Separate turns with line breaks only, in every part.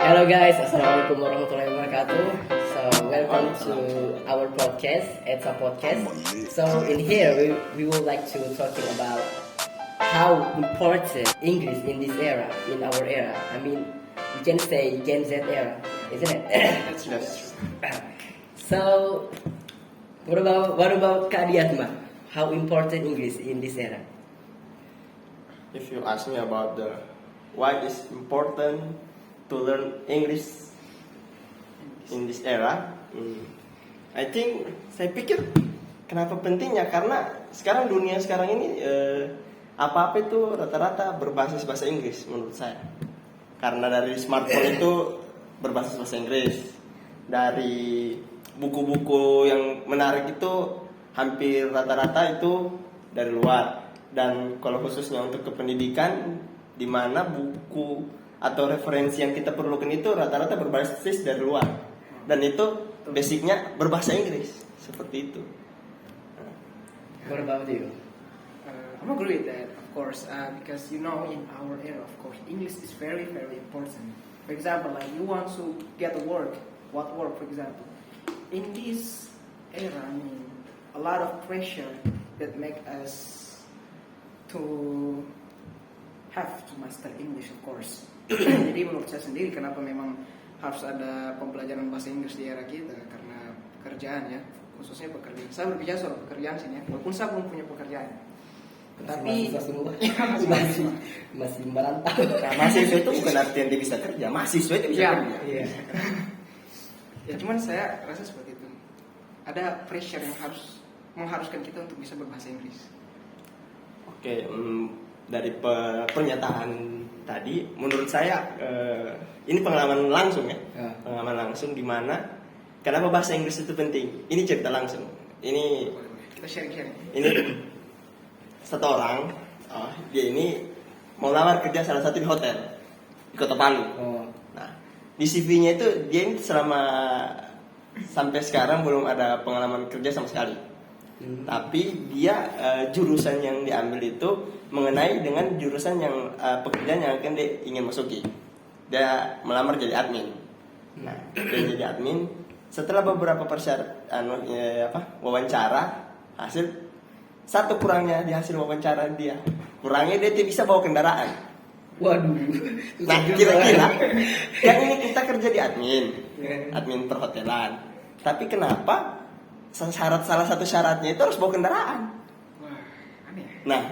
Hello guys, Assalamualaikum warahmatullahi wabarakatuh. So welcome to our podcast. It's a podcast. So in here we would like to talking about how important English in this era, in our era. I mean, we can say Gen Z era, isn't it?
That's true.
So what about Kak Diatma? How important English in this era?
If you ask me about the why is important to learn English in this era, I think saya pikir kenapa pentingnya karena sekarang dunia sekarang ini apa-apa itu rata-rata berbasis bahasa Inggris menurut saya. Karena dari smartphone itu berbasis bahasa Inggris, dari buku-buku yang menarik itu hampir rata-rata itu dari luar. Dan kalau khususnya untuk kependidikan, di mana buku atau referensi yang kita perlukan itu rata-rata berbasis dari luar. Dan itu basicnya berbahasa Inggris, seperti itu.
What about you?
I'm agree with that, of course, because in our era, of course, English is very, very important. For example, like you want to get a work, what work, for example. In this era, a lot of pressure that make us to have to master English, of course. Jadi menurut saya sendiri, kenapa memang harus ada pembelajaran bahasa Inggris di era kita, karena pekerjaan ya, khususnya pekerjaan. Saya berbicara soal pekerjaan sini ya, walaupun saya belum punya pekerjaan. Tetapi
masih merantau.
Nah, mahasiswa itu bukan artian dia bisa kerja, mahasiswa itu bisa kerja.
Iya.
Ya cuman saya rasa seperti itu. Ada pressure yang mengharuskan kita untuk bisa berbahasa Inggris.
Oke, dari pernyataan tadi, menurut saya ini pengalaman langsung ya, pengalaman langsung di mana kenapa bahasa Inggris itu penting. Ini cerita langsung. Ini
Kita sharing-sharing.
ini satu orang, dia ini mau lamar kerja salah satu di hotel di Kota Palu.
Oh.
Nah, di CV-nya itu dia ini selama sampai sekarang belum ada pengalaman kerja sama sekali. Tapi dia jurusan yang diambil itu mengenai dengan jurusan yang pekerjaan yang akan dia ingin masuki. Dia melamar jadi admin. Nah, dia jadi admin. Setelah beberapa wawancara, hasil satu kurangnya di hasil wawancara dia, kurangnya dia tidak bisa bawa kendaraan.
Waduh.
Nah, kira-kira kan ini kita kerja di admin perhotelan. Tapi kenapa salah satu syaratnya itu harus bawa kendaraan?
Wah, aneh.
Nah,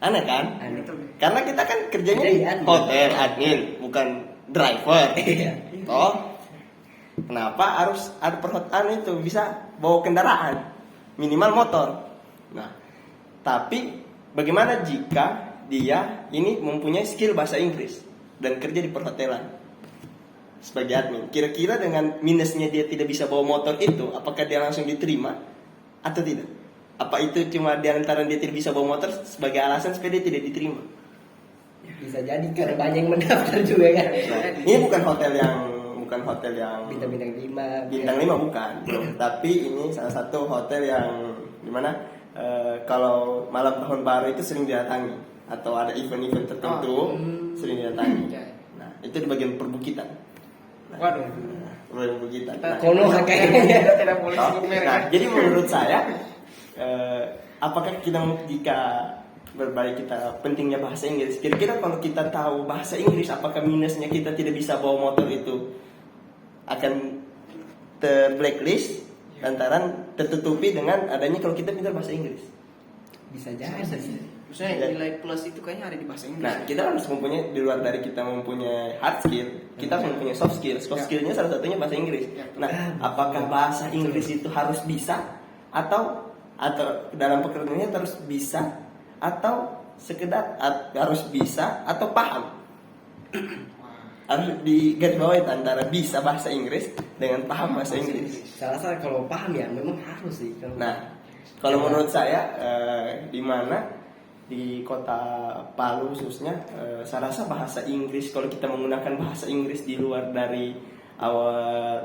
aneh kan?
Aneh.
Karena kita kan kerjanya di hotel admin, bukan driver. Oh, kenapa harus ada perhotelan itu bisa bawa kendaraan, minimal motor? Nah, tapi bagaimana jika dia ini mempunyai skill bahasa Inggris dan kerja di perhotelan sebagai admin? Kira-kira dengan minusnya dia tidak bisa bawa motor itu, apakah dia langsung diterima atau tidak? Apa itu cuma di antara dia tidak bisa bawa motor sebagai alasan supaya dia tidak diterima?
Bisa jadi karena banyak yang mendaftar juga kan.
Nah, ini bukan hotel yang
Bintang 5.
bintang 5 bukan, tapi ini salah satu hotel yang dimana kalau malam tahun baru itu sering didatangi atau ada event-event tertentu sering didatangi. Nah, itu di bagian perbukitan.
Waduh.
Perbukitan.
Kono kayaknya.
Tidak boleh sebut merek.
Nah, jadi menurut saya apakah jika berbalik kita pentingnya bahasa Inggris, kira-kira kalau kita tahu bahasa Inggris, apakah minusnya kita tidak bisa bawa motor itu akan terblacklist lantaran tertutupi dengan adanya kalau kita pintar bahasa Inggris?
Bisa jadi.
Maksudnya nilai plus itu kayaknya ada di bahasa Inggris.
Nah, kita harus mempunyai, di luar dari kita mempunyai hard skill, kita harus mempunyai soft skill. Soft skillnya salah satunya bahasa Inggris. Nah, apakah bahasa Inggris itu harus bisa atau dalam pekerjaannya harus bisa atau sekedar harus bisa atau paham? Harus digarisbawahi antara bisa bahasa Inggris dengan paham bahasa Inggris.
Salah kalau paham ya memang harus sih.
Nah, kalau menurut saya di mana di Kota Palu khususnya, saya rasa bahasa Inggris, kalau kita menggunakan bahasa Inggris di luar dari awal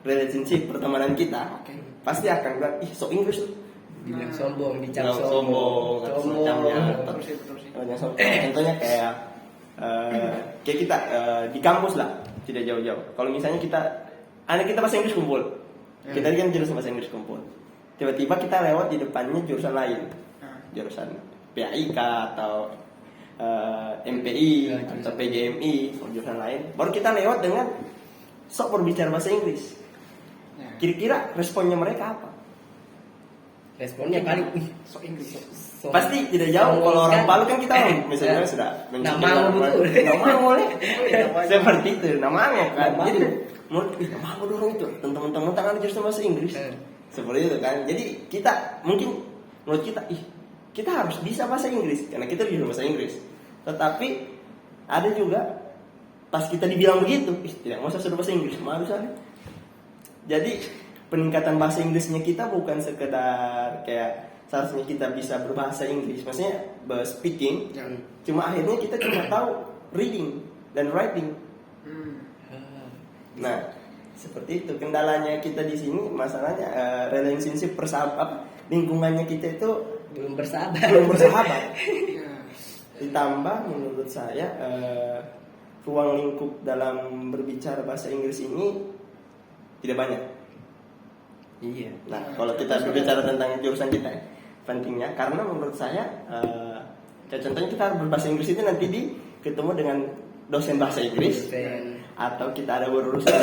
relationship pertemanan kita, pasti akan bilang, ih so Inggris tuh.
Dibilang sombong, dicap
Sombong,
sombong.
semacamnya. Contohnya kayak kayak kita di kampus lah, tidak jauh-jauh. Kalau misalnya anak kita bahasa Inggris kumpul, kita kan jurusan bahasa Inggris kumpul. Tiba-tiba kita lewat di depannya jurusan lain, jurusan PAIK atau MPI atau PGMI, jurusan lain. Baru kita lewat dengan sok berbicara bahasa Inggris. Kira-kira responnya mereka apa?
Responnya paling,
So English.
Pasti tidak jauh. Kalau orang Palu kan kita misalnya sudah
nama betul.
Nama boleh. Seperti itu, nama kan. Jadi menurut nama dorong itu teman-teman tangan jurusan bahasa Inggris. Seperti itu kan. Jadi kita mungkin menurut kita harus bisa bahasa Inggris karena kita bisa bahasa Inggris. Tetapi ada juga pas kita dibilang begitu, tidak mau sudah bahasa Inggris, malu sekali. Jadi peningkatan bahasa Inggrisnya kita bukan sekedar kayak seharusnya kita bisa berbahasa Inggris, maksudnya speaking. Cuma akhirnya kita cuma tahu reading dan writing. Nah, seperti itu kendalanya kita di sini. Masalahnya relationship lingkungannya kita itu
belum bersahabat.
Ditambah menurut saya ruang lingkup dalam berbicara bahasa Inggris ini tidak banyak.
Iya.
Nah, kalau kita berbicara tentang jurusan kita, pentingnya karena menurut saya kayak contohnya kita harus berbahasa Inggris itu nanti ketemu dengan dosen bahasa Inggris, atau kita ada berurusan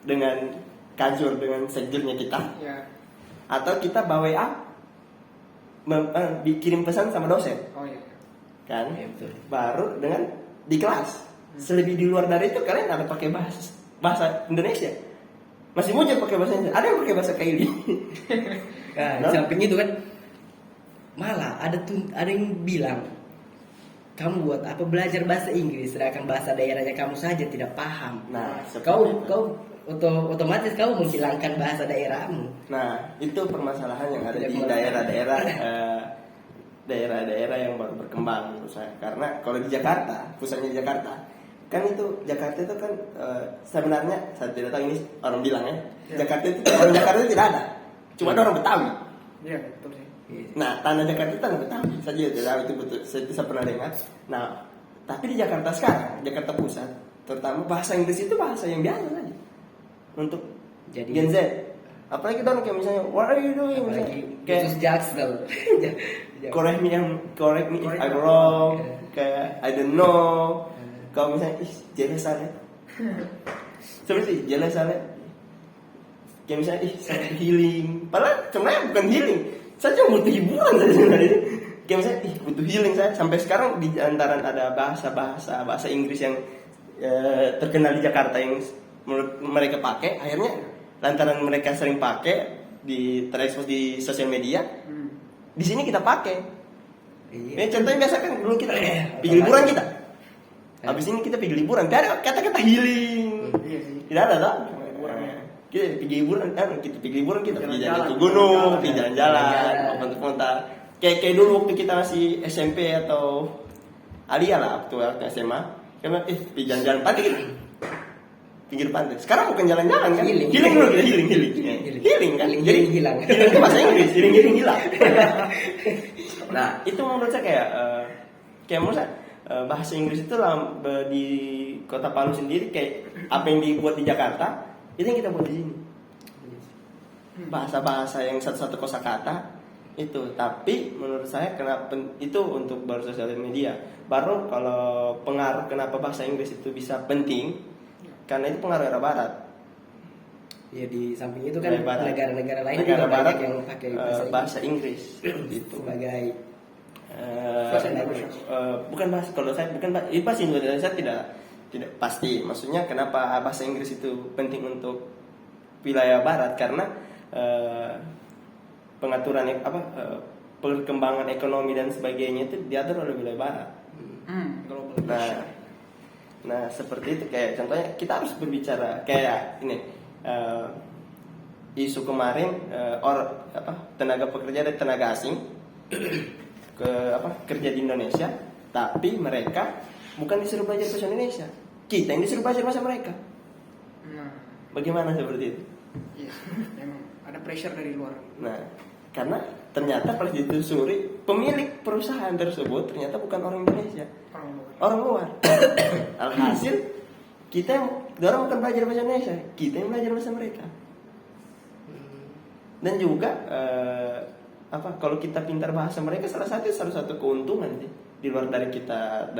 dengan kajur dengan sekjurnya kita, atau kita bawa WA kirim pesan sama dosen. Kan?
Ya, betul.
Baru dengan di kelas. Selebih di luar dari itu kalian ada pakai bahasa Indonesia. Masih mau pakai bahasa Indonesia. Ada yang pakai bahasa Kaili.
Nah, di samping itu kan malah ada yang bilang, kamu buat apa belajar bahasa Inggris sedangkan bahasa daerahnya kamu saja tidak paham.
Nah,
kau otomatis kamu menghilangkan bahasa daerahmu.
Nah, itu permasalahan yang ada di daerah-daerah yang baru berkembang menurut saya. Karena kalau di Jakarta, pusatnya Jakarta, kan itu Jakarta itu kan sebenarnya saya tidak tahu ini orang bilang ya. Jakarta itu orang Jakarta itu tidak ada, cuma ada orang Betawi.
Iya, betul sih.
Nah, tanah Jakarta itu tanah Betawi. Saya juga tidak tahu itu betul. Saya pernah dengar. Nah, tapi di Jakarta sekarang, Jakarta Pusat, terutama bahasa Inggris itu bahasa yang biasa saja untuk
jadi
Gen Z. Apalagi dong kayak misalnya what are you doing?
Kayak Jaksel.
correct me if I'm wrong. Kayak I don't know. Kalau misalnya jelas aja. Seperti jelas aja. Kayak misalnya saya healing. Padahal sebenarnya bukan healing. Saya cuma butuh hiburan saja sebenarnya. Kayak misalnya butuh healing saya. Sampai sekarang di antaran ada bahasa Inggris yang terkenal di Jakarta yang menurut mereka pakai, akhirnya lantaran mereka sering pakai terekspos di sosial media, di sini kita pakai. Ini contohnya biasa kan dulu kita pergi liburan kita, habis ini kita pergi liburan, tidak ada kata-kata healing, tidak ada tak? Kita pergi liburan kita pergi jalan ke gunung, pergi jalan-jalan, ponta-ponta. Kayak dulu waktu kita masih SMP atau alia lah waktu SMA, karena pergi jalan-jalan pagi gitu. Pinggir pantai. Sekarang bukan jalan-jalan kan? Healing kan? Jadi
hilang.
Healing itu bahasa Inggris, healing hilang. Nah, itu menurut saya kayak menurut saya bahasa Inggris itu di Kota Palu sendiri kayak apa yang dibuat di Jakarta, itu yang kita buat di sini. Bahasa-bahasa yang satu-satu kosakata itu, tapi menurut saya kenapa itu untuk bersosial media. Baru kalau pengaruh kenapa bahasa Inggris itu bisa penting, karena itu pengaruh era barat.
Ya di samping itu kan
Barat.
negara-negara lain juga banyak yang pakai
bahasa Inggris gitu.
Sebagai
bukan bahasa, kalau saya bukan bahasa Indonesia tidak pasti. Maksudnya kenapa bahasa Inggris itu penting untuk wilayah barat, karena pengaturan perkembangan ekonomi dan sebagainya itu diatur oleh wilayah barat. Nah seperti itu, kayak contohnya kita harus berbicara kayak ini isu kemarin tenaga pekerja dan tenaga asing kerja di Indonesia, tapi mereka bukan disuruh belajar bahasa Indonesia, kita yang disuruh belajar bahasa mereka. Bagaimana seperti itu?
Iya, memang ada pressure dari luar.
Nah, karena ternyata pas ditelusuri pemilik perusahaan tersebut ternyata bukan orang Indonesia, orang luar. Alhasil kita orang bukan belajar bahasa Indonesia, kita yang belajar bahasa mereka. Dan juga kalau kita pintar bahasa mereka salah satu keuntungan sih. Di luar dari kita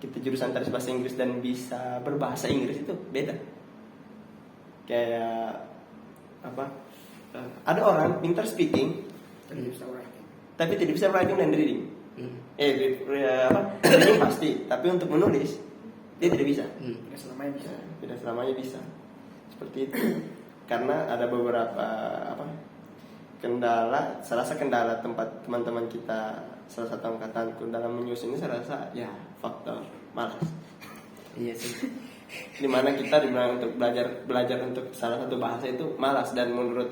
jurusan terus bahasa Inggris dan bisa berbahasa Inggris itu beda. Kayak ada orang pintar speaking tapi tidak bisa writing dan reading. Reading pasti, tapi untuk menulis dia tidak bisa. Tidak selamanya bisa. Seperti itu. Karena ada beberapa kendala, salah satu kendala tempat teman-teman kita, salah satu angkatanku dalam menyusun ini saya rasa ya faktor malas.
Iya sih.
Dimana kita dibilang untuk belajar untuk salah satu bahasa itu malas, dan menurut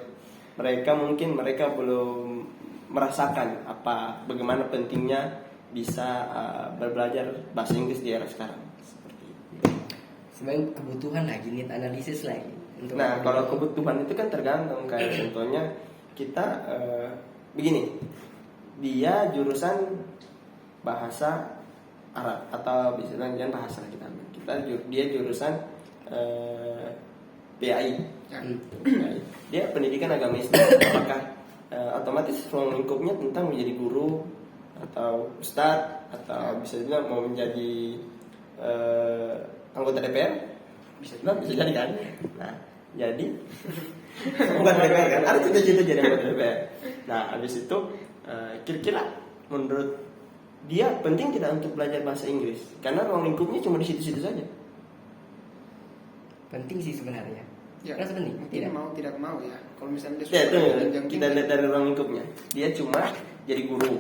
mereka mungkin mereka belum merasakan bagaimana pentingnya bisa belajar bahasa Inggris di era sekarang. Seperti itu.
Sebenarnya kebutuhan lagi, need analisis lagi.
Nah, kalau kebutuhan itu kan tergantung, kayak contohnya kita begini, dia jurusan bahasa Arab atau bisa bilang bahasa dia jurusan PAI. Dia pendidikan agama Islam, apakah otomatis ruang lingkupnya tentang menjadi guru atau ustadz atau bisa bilang mau menjadi anggota DPR? Bisa jadi kan? Nah, jadi bukan DPR kan? Ada cita-cita jadi anggota DPR. Nah, habis itu kira-kira menurut dia penting tidak untuk belajar bahasa Inggris? Karena ruang lingkupnya cuma di situ-situ saja.
Penting sih sebenarnya.
Ya,
rasa penting?
Tidak mau ya. Kalau misalnya
dia kita lihat dari ruang lingkupnya, dia cuma jadi guru.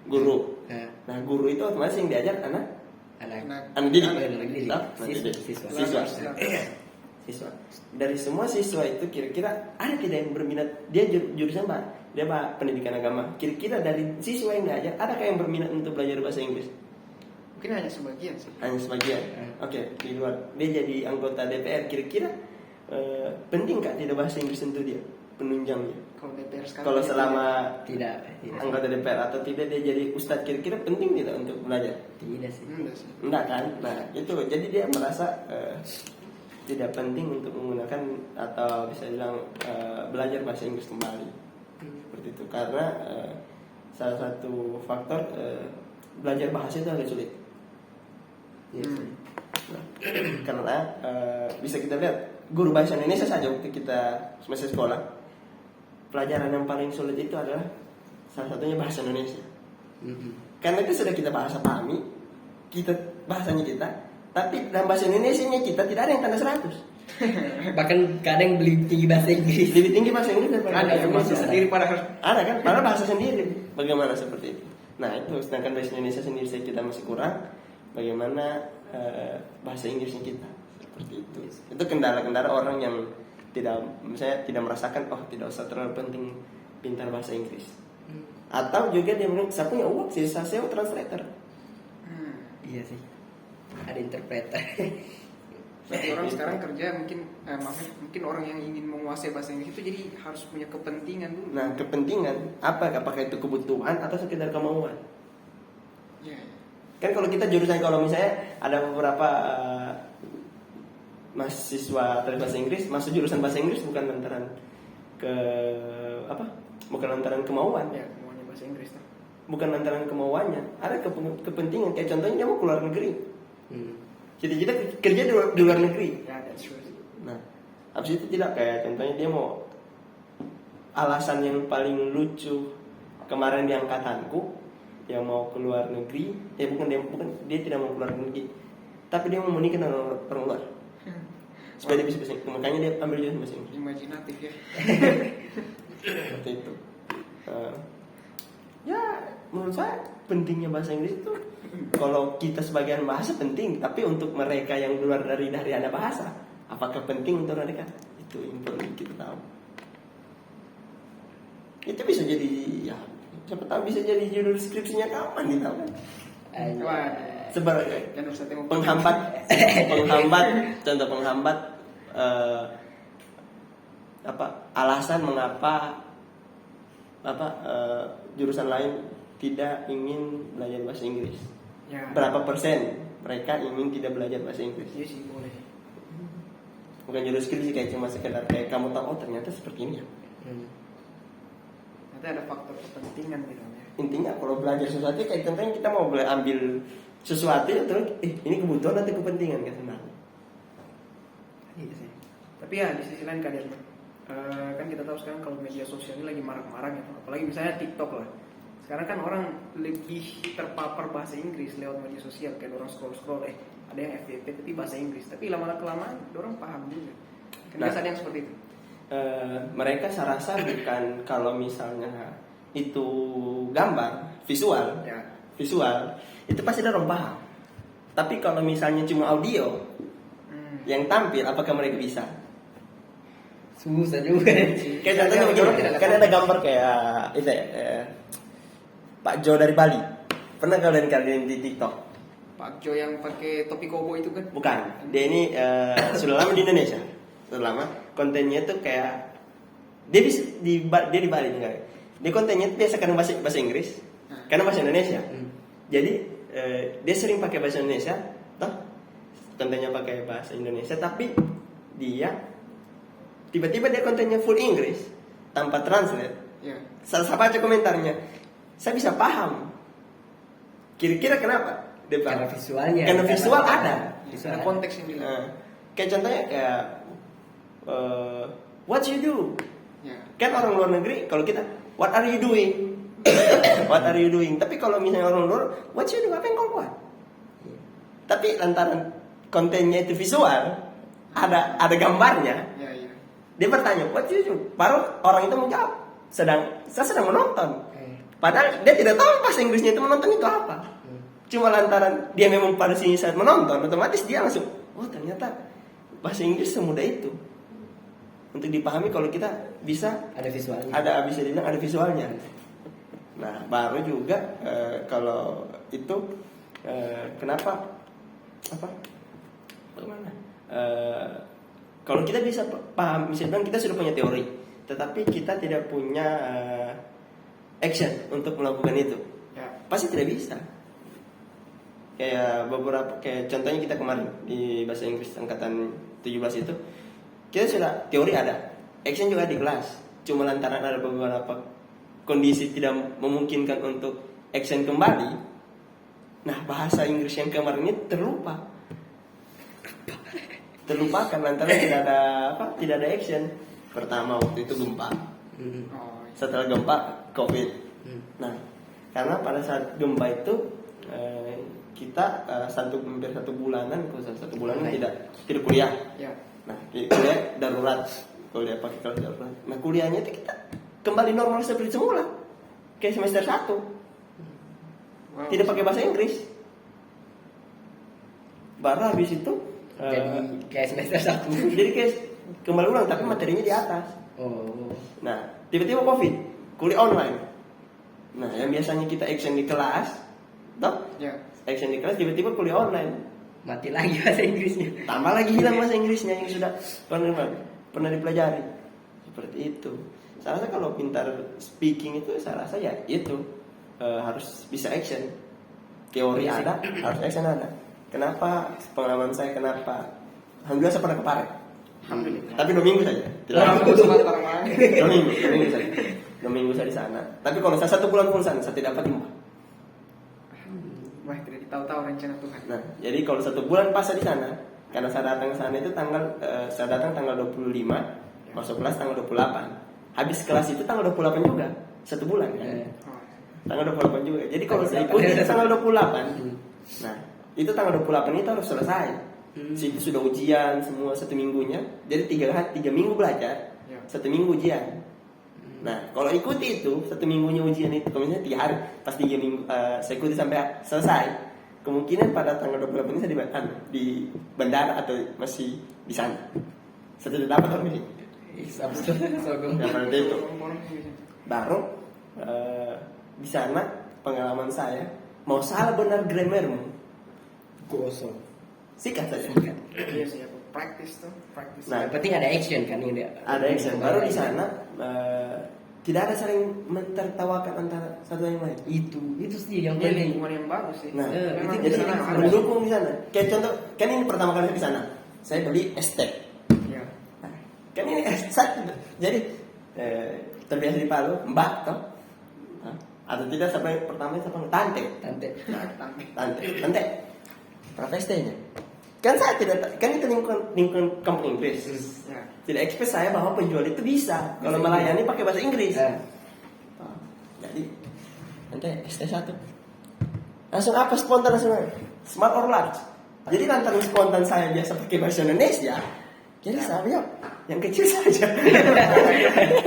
Guru. Nah, guru itu otomatis yang diajar anak didik. Siswa. Dari semua siswa itu kira-kira ada tidak yang berminat? Dia jurusan apa? Dia pendidikan agama. Kira-kira dari siswa yang diajar adakah yang berminat untuk belajar bahasa Inggris?
Mungkin hanya sebagian sih.
Hanya sebagian. Oke, di luar. Dia jadi anggota DPR. Kira-kira penting nggak tidak bahasa Inggris untuk dia penunjangnya?
Kalau DPR sekarang.
Kalau selama
tidak
anggota DPR atau tidak dia jadi ustadz, kira-kira penting tidak untuk belajar?
Tidak sih.
Enggak kan? Nah itu jadi dia merasa tidak penting untuk menggunakan atau bisa bilang belajar bahasa Inggris kembali. Seperti itu, karena salah satu faktor belajar bahasa itu agak sulit. Nah, karena bisa kita lihat guru bahasa Indonesia saja waktu kita semasa sekolah, pelajaran yang paling sulit itu adalah salah satunya bahasa Indonesia. Karena itu sudah kita bahasa pahami, bahasanya kita, tapi dalam bahasa Indonesianya kita tidak ada yang tanda 100.
Bahkan kadang lebih tinggi bahasa Inggris.
Lebih tinggi bahasa Inggris daripada
ada yang bahasa sendiri padahal.
Ada kan? Padahal bahasa sendiri. Bagaimana seperti itu? Nah itu, sedangkan bahasa Indonesia sendiri kita masih kurang. Bagaimana bahasa Inggrisnya kita? Seperti itu. Itu kendala-kendala orang yang tidak merasakan tidak usah terlalu penting pintar bahasa Inggris. Atau juga dia bilang saya punya uang sih, saya sewa translator.
Iya sih. Ada interpreter.
Berarti orang sekarang kerja mungkin orang yang ingin menguasai bahasa Inggris itu jadi harus punya kepentingan dulu.
Nah, kepentingan apakah itu kebutuhan atau sekedar kemauan?
Ya.
Kan kalau kita jurusan, kalau misalnya ada beberapa mahasiswa dari bahasa Inggris masuk jurusan bahasa Inggris bukan lantaran bukan lantaran kemauan.
Ya, kemauannya bahasa Inggris lah.
Bukan lantaran kemauannya, ada kepentingan. Kayak contohnya dia mau keluar negeri. Cita-cita kerja di luar negeri.
Ya, that's true.
Nah, habis itu tidak, kayak contohnya dia mau, alasan yang paling lucu kemarin di angkatanku yang mau keluar negeri, dia tidak mau keluar negeri, tapi dia mau menikah dengan orang luar. Supaya dia bisa bahasa Inggris, makanya dia ambil jurusan bahasa Inggris.
Imajinatif ya.
Seperti itu. Ya, menurut saya pentingnya bahasa Inggris itu, kalau kita sebagian bahasa penting, tapi untuk mereka yang luar dari anak bahasa, apakah penting untuk mereka? Itu yang perlu kita tahu. Itu bisa jadi, ya siapa tahu bisa jadi judul skripsinya kapan kita kan? Sebagai penghambat, contoh penghambat alasan mengapa jurusan lain tidak ingin belajar bahasa Inggris?
Ya.
Berapa persen mereka ingin tidak belajar bahasa Inggris?
Iya sih boleh.
Bukan jurus skripsi kayak cuma sekedar kayak kamu tahu ternyata seperti ini ya.
Nanti ada faktor kepentingan gitu ya.
Intinya kalau belajar sesuatu kayak contohnya kita mau ambil sesuatu terus ini kebutuhan atau kepentingan kan sebenarnya.
Iya sih. Tapi ya di sisi lain kalian kan kita tahu sekarang kalau media sosial ini lagi marak-marak gitu. Apalagi misalnya TikTok lah. Sekarang kan orang lebih terpapar bahasa Inggris lewat media sosial, kayak orang scroll ada yang FYP tapi bahasa Inggris, tapi lama-lama kelamaan orang paham juga. Kan biasa ada yang seperti itu.
Mereka saya rasa bukan kalau misalnya itu gambar visual itu pasti orang paham. Tapi kalau misalnya cuma audio yang tampil, apakah mereka bisa?
Susah juga.
Kayak contohnya begini, kan ada gambar kayak itu ya, Pak Jo dari Bali. Pernah kalian di TikTok?
Pak Jo yang pakai topi koboi itu kan?
Bukan. Dia ini sudah lama di Indonesia. Sudah lama. Kontennya itu kayak dia di Bali juga. Dia kontennya itu biasa karena bahasa Inggris, karena bahasa Indonesia. Jadi dia sering pakai bahasa Indonesia, toh kontennya pakai bahasa Indonesia, tapi dia tiba-tiba dia kontennya full Inggris tanpa translate.
Ya.
Saya baca komentarnya, saya bisa paham. Kira-kira kenapa? Dia
Karena visualnya.
Karena visual ada.
Ada konteks yang bilang.
Kayak contohnya kayak what you do?
Ya.
Kan orang luar negeri kalau kita what are you doing? What are you doing? Tapi kalau misalnya orang luar, what you do? Apa yang kau buat? Tapi lantaran kontennya itu visual, ada gambarnya.
Ya.
Dia bertanya, what you do? Baru orang itu menjawab, saya sedang menonton. Padahal dia tidak tahu bahasa Inggrisnya itu menonton itu apa. Cuma lantaran dia memang pada sini saat menonton, otomatis dia langsung, oh ternyata bahasa Inggris semudah itu untuk dipahami kalau kita bisa
Ada visualnya.
bisa dibilang ada visualnya. Nah baru juga kalau itu kenapa bagaimana? Kalau kita bisa paham, misalnya kita sudah punya teori, tetapi kita tidak punya action untuk melakukan itu,
Ya.
pasti tidak bisa. Kayak contohnya kita kemarin di bahasa Inggris angkatan 17 itu, kita sudah teori ada, action juga di kelas. Cuma lantaran ada beberapa kondisi tidak memungkinkan untuk action kembali. Nah bahasa Inggris yang kemarin ini terlupakan lantaran tidak ada action. Pertama waktu itu gempa, setelah gempa COVID. Nah karena pada saat gempa itu kita hampir satu bulanan tidak kuliah.
Ya.
Nah kuliah darurat, kuliah pakai kelas darurat. Nah kuliahnya itu kita kembali normal seperti semula, kayak semester 1.
Wow.
Tidak pakai bahasa Inggris. Baru habis itu
Jadi kayak semester 1.
jadi kayak kembali ulang tapi materinya di atas.
Oh.
Nah tiba-tiba COVID, kuliah online. Nah yang biasanya kita action di kelas, toh
Ya.
action di kelas tiba-tiba kuliah online.
Mati lagi bahasa Inggrisnya.
Tambah lagi hilang bahasa Inggrisnya yang sudah pernah dipelajari. Seperti itu. Saya rasa kalau pintar speaking itu saya rasa ya itu harus bisa action. Teori ada, harus action ada. Kenapa pengalaman saya alhamdulillah saya pernah ke Pare.
Alhamdulillah.
Tapi 2 minggu saja. Dua minggu saja. 2 minggu saya di sana. Tapi kalau saya 1 bulan pun sana, saya tidak dapat jumpa.
Wah, tidak ditahu-tahu rencana Tuhan.
Nah, jadi kalau 1 bulan pas saya di sana, karena saya datang ke sana itu saya datang tanggal 25, masuk kelas tanggal 28. Habis kelas itu tanggal 28 juga, 1 bulan kan. Tanggal 28 juga. Jadi kalau saya ikuti tanggal 28, nah itu tanggal 28 itu harus selesai. Itu sudah ujian semua 1 minggunya. Jadi 3 minggu belajar, 1 minggu ujian. Nah kalau ikuti itu 1 minggunya ujian itu, kalau misalnya 3 hari, pas 3 minggu saya ikuti sampai selesai, kemungkinan pada tanggal 28 ini saya di bandara atau masih di sana. Saya tidak dapat orang ini. Karena itu baru di sana pengalaman saya, mau salah benar grammarmu
Gosong.
sikat saja.
Iya sih, aku practice.
Nah,
Yang penting ada action kan ini.
ada action. Baru di sana tidak ada saling mentertawakan antara satu yang lain.
Itu sih yang
Ini
penting.
lingkungan yang bagus sih.
Nah,
memang
itu
di
jadi
sana ada.
mendukung di sana. Kayak contoh, kan ini pertama kali saya di sana. Saya beli estek.
Ya.
Nah, kan ini jadi terbiasa di Palu, Mbak toh. Nah, atau tidak sampai pertama sampai tante.
Tante.
Tante. Profesinya. Kan saya tidak, kan itu lingkungan kampung Inggris.
Ya.
Tidak expect saya bahwa penjual itu bisa kalau melayani pakai bahasa Inggris.
Nah,
Jadi nanti ST1 langsung apa spontan langsung smart or large. Jadi lantaran spontan saya biasa pakai bahasa Indonesia, jadi saya bilang yang kecil saja.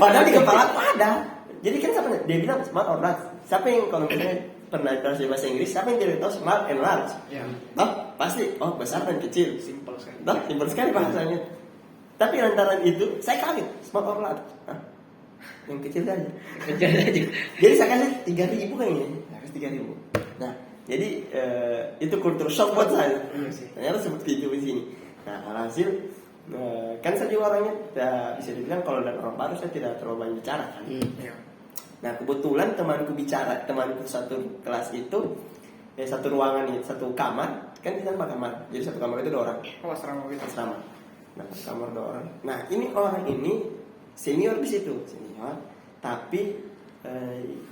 Padahal di kepala aku ada. Jadi kan siapa dia bilang smart or large. Siapa yang kalau misalnya pernah belajar bahasa Inggris, siapa yang tidak tahu smart and large?
Ya.
Pasti besar dan kecil.
Simple sekali.
Simpel sekali bahasanya. Tapi lantaran itu saya kaget smart or large. Yang kecil saja.
kecil aja.
Jadi saya kasih 3.000 kan ini, saya kasih 3.000. Nah, jadi itu kultur shock buat saya.
Iya sih.
Ternyata seperti itu di sini. Nah, alhasil kan saya juga orangnya bisa dibilang kalau dan orang baru saya tidak terlalu banyak bicara kan.
Ya.
Nah, kebetulan temanku satu kelas itu satu ruangan itu satu kamar kan kita 4 kamar. Jadi satu kamar itu 2 orang.
Oh, asrama gitu.
Asrama. Nah, kamar 2 orang. Nah, ini orang ini senior di situ, tapi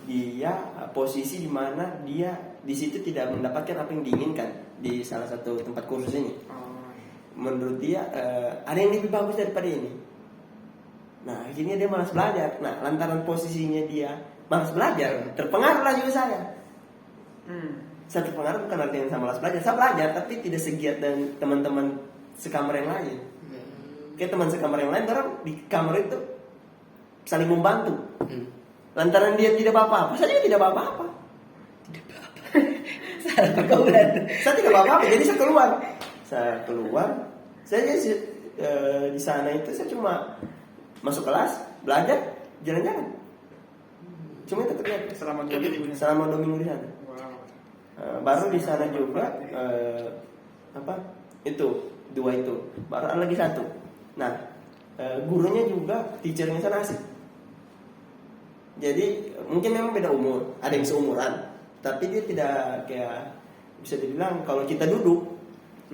dia posisi di mana dia di situ tidak mendapatkan apa yang diinginkan di salah satu tempat kursus ini.
Oh,
Menurut dia ada yang lebih bagus daripada ini. Nah, akhirnya dia malas belajar. Nah, lantaran posisinya dia malas belajar, terpengaruhlah juga saya. Saya terpengaruh bukan artinya saya malas belajar, saya belajar tapi tidak segiat dan teman-teman sekamar yang lain. Kayak teman sekamar yang lain, orang di kamar itu saling membantu. Lantaran dia tidak apa-apa, saya juga tidak apa-apa.
Salah pergaulan.
Saya tidak apa-apa, jadi saya keluar. Saya di sana itu saya cuma masuk kelas, belajar, jalan-jalan. Cuma itu terjadi
selama 2 minggu.
selama 2 minggu di sana.
Wow.
Baru di sana juga itu 2 itu, baru ada lagi 1. Nah, gurunya juga teachernya sana asik. Jadi mungkin memang beda umur, ada yang seumuran, tapi dia tidak kayak bisa dibilang kalau kita duduk.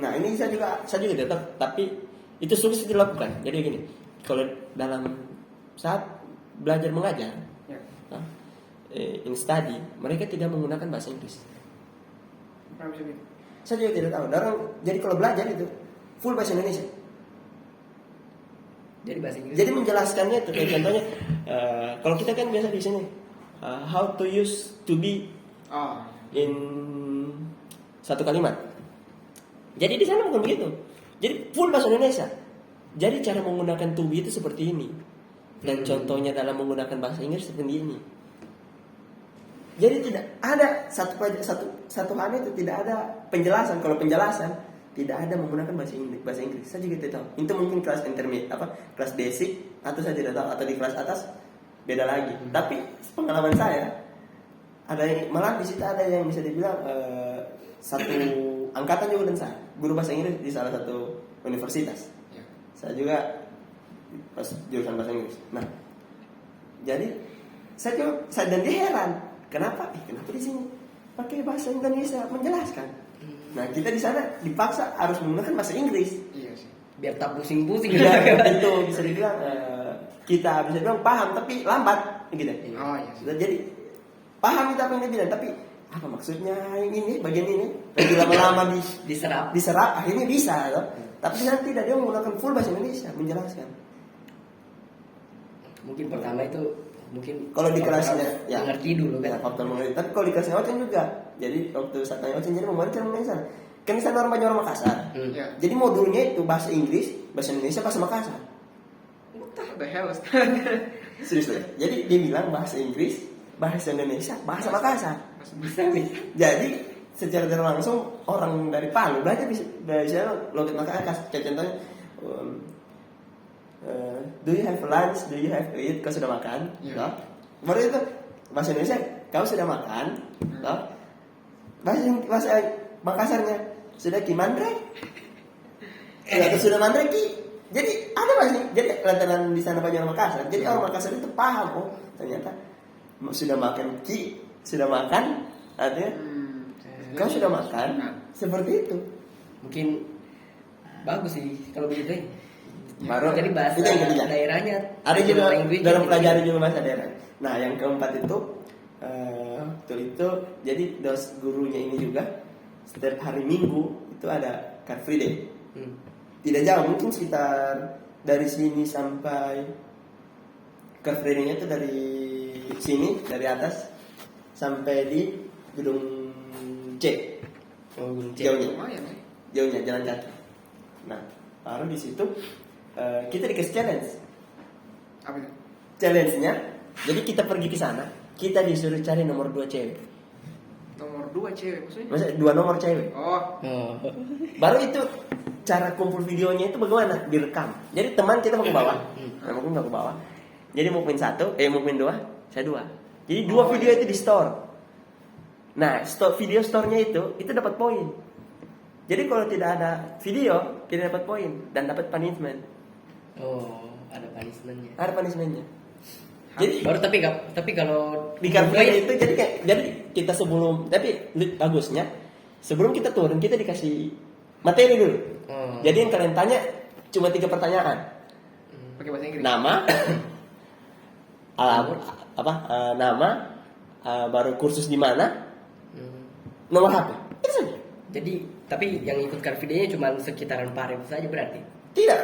Nah, ini saya juga tidak tahu, tapi itu sukses dilakukan. Jadi gini, kalau dalam saat belajar mengajar,
Ya.
in study, mereka tidak menggunakan bahasa Inggris.
Kenapa bisa gitu?
Saya juga tidak tahu. Jadi kalau belajar itu full bahasa Indonesia.
Jadi bahasa Inggris.
Jadi menjelaskannya itu kayak contohnya kalau kita kan biasa di sini how to use to be
Oh.
in satu kalimat. Jadi di sana bukan begitu. Jadi full bahasa Indonesia. Jadi cara menggunakan to be itu seperti ini. Dan contohnya dalam menggunakan bahasa Inggris seperti ini. Jadi tidak ada satu hal itu tidak ada penjelasan. Kalau penjelasan tidak ada menggunakan bahasa Inggris. Saya juga tidak tahu. Itu mungkin kelas intermediate kelas basic atau saya tidak tahu atau di kelas atas beda lagi. Tapi pengalaman saya ada yang malah di situ ada yang bisa dibilang satu angkatan juga dan saya guru bahasa Inggris di salah satu universitas.
Ya.
Saya juga pas jurusan bahasa Inggris. Nah, jadi saya dan dia heran. Kenapa di sini pakai bahasa Indonesia menjelaskan? Nah, kita di sana dipaksa harus menggunakan bahasa Inggris.
Iya sih.
Biar tak pusing-pusing.
Ya, itu bisa dibilang kita bisa bilang paham tapi lambat, gitu.
Oh iya sih.
Jadi paham kita apa yang dia bilang, tapi apa maksudnya yang ini bagian ini? Lagi lama-lama diserap, akhirnya bisa, loh. Tapi nanti tidak dia menggunakan full bahasa Indonesia menjelaskan.
Mungkin pertama itu
Kalau di kelasnya ya
mengerti dulu kan.
Ya, faktor mengerti. Tapi kalau di kelasnya Ocen juga. Jadi waktu saat tanya Ocen jadi membaca Indonesia. Kan di sana orang Makassar.
Ya.
Jadi modulnya itu bahasa Inggris, bahasa Indonesia, bahasa Makassar.
What the hell?
Serius. Jadi dia bilang bahasa Inggris, bahasa Indonesia, bahasa Makassar.
Bisa nih.
Jadi secara tidak langsung orang dari Palu belajar bisa logat Makassar. Kayak contohnya do you have lunch? Do you have to eat? Kau sudah makan?
Yeah.
No? Baru itu bahasa Indonesia. Kau sudah makan? No? Bahasa Makassarnya sudah ki mandre? Sudah mandre ki? Jadi ada masih, jadi lantaran di sana banyak orang Makassar. Jadi orang Makassar itu paham, oh ternyata sudah makan sudah makan, artinya kau sudah makan, seperti itu.
Mungkin bagus sih kalau begitu.
Baru
jadi bahasa
itu yang ketiga.
daerahnya.
Ada juga
language
dalam
gitu.
pelajari juga bahasa daerah. Nah yang keempat itu waktu itu jadi gurunya ini juga setiap hari Minggu itu ada Car Free Day. Tidak jauh, mungkin sekitar dari sini sampai Car Free Day-nya itu dari sini, dari atas sampai di gedung C.
Oh, gedung C.
Jauhnya,
Lumayan sih.
jauhnya jalan kaki. Nah, baru di situ kita dikasih challenge.
Apa itu?
Challenge-nya, jadi kita pergi ke sana, kita disuruh cari nomor 2 cewek.
Nomor 2 cewek maksudnya?
Maksudnya 2 nomor cewek.
Oh,
Baru itu cara kumpul videonya itu bagaimana? Direkam. Jadi teman kita mau ke bawah. Nah, mungkin mau ke bawah. Jadi mau pin 1, mau pin 2, saya 2. Jadi 2 video itu di store. Nah, video store-nya itu dapat poin. Jadi kalau tidak ada video, tidak dapat poin dan dapat punishment.
Oh, ada punishment-nya.
Ada punishment-nya. Jadi
Baru tapi kalau
di Car Free Day itu jadi kita sebelum, tapi bagusnya sebelum kita turun kita dikasih materi dulu. Jadi yang kalian tanya cuma 3 pertanyaan.
pakai bahasa Inggris.
Nama, nama, baru kursus di mana, nomor HP. Itu saja.
Jadi tapi yang ikut Car Free Day-nya cuma sekitaran Pare itu saja berarti.
Tidak,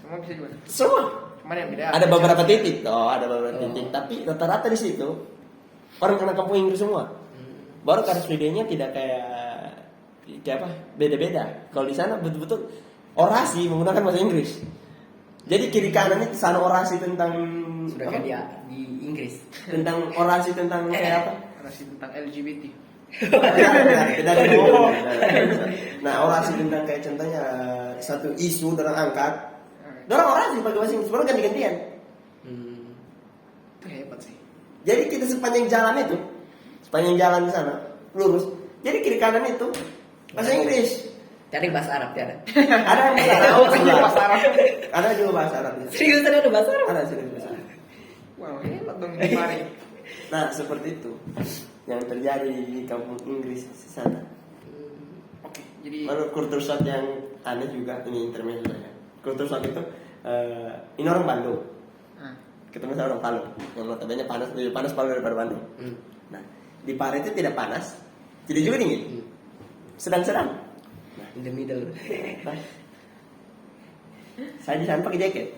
Semua bisa juga.
semua.
Cuman yang beda.
Ada beberapa titik. Ada beberapa titik. Tapi rata-rata di situ orang kena kampung Inggris semua. Baru Car Free Day-nya tidak kayak apa? Beda-beda. Kalau di sana betul-betul orasi menggunakan bahasa Inggris. Jadi kiri kanan itu sana orasi tentang
Sudah
apa?
kayak di Inggris.
Tentang orasi tentang kayak apa?
Orasi tentang LGBT.
Tidak ada ngomong. Nah, orasi tentang kayak contohnya satu isu orang angkat. Orang orasi pakai bahasa Inggris, baru ganti-gantian.
Itu hebat sih.
Jadi kita sepanjang jalan di sana lurus. Jadi kiri kanan itu bahasa Inggris.
Tiada bahasa Arab, tiada.
Ada yang bahasa Arab. Ada juga bahasa Arab.
Seriusan ada bahasa Arab?
Ada serius bahasa Arab.
Wow, hebat dong di Pare.
Nah, seperti itu yang terjadi di kampung Inggris di sana.
Oke, jadi
Lalu kultur shock yang aneh juga, ini intermezzo ya. Kultur shock itu ini orang Bandung ketemu sama orang Palu yang notabene lebih panas Palu daripada Bandung. Nah, di Pare itu tidak panas, tidak juga dingin, sedang-sedang.
In the middle.
Nah, saya di sana pakai jaket,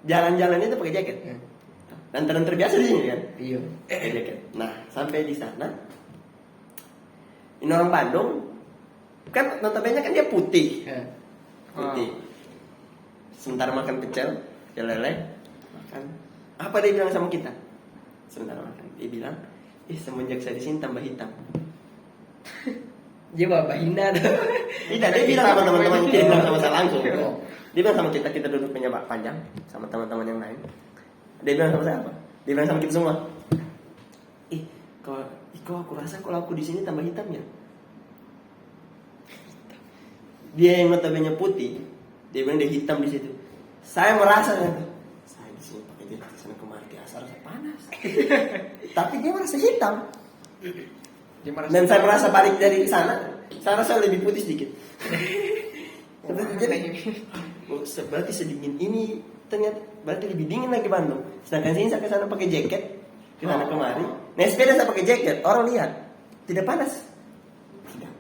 jalan-jalan itu pakai jaket, dan terbiasa di sini kan,
Iya.
pakai jaket. Nah, sampai di sana, ini orang Bandung, kan notabene kan dia putih. Sementara makan pecel lele makan apa dia bilang sama kita sementara makan dia bilang semenjak saya di sini tambah hitam.
Dia bawa hina tuh.
Tidak, dia bilang sama teman-teman, dia bilang sama saya langsung. Dia bilang sama kita duduk penyebab panjang sama teman-teman yang lain. Dia bilang sama saya apa? Dia bilang sama kita semua, kok aku rasa kalau aku di sini tambah hitam ya. Dia yang notabene putih, dia bilang dia hitam di situ. Saya merasa saya di sini pakai jaket sana kemari rasa panas. Tapi dia merasa hitam. Dan saya merasa balik dari sana, saya rasa lebih putih sedikit. Berarti sedingin ini ternyata berarti lebih dingin lagi Bandung. Sedangkan sini saya ke sana pakai jaket, ke sana kemari. Naik sepeda saya pakai jaket, orang lihat tidak panas. Tidak.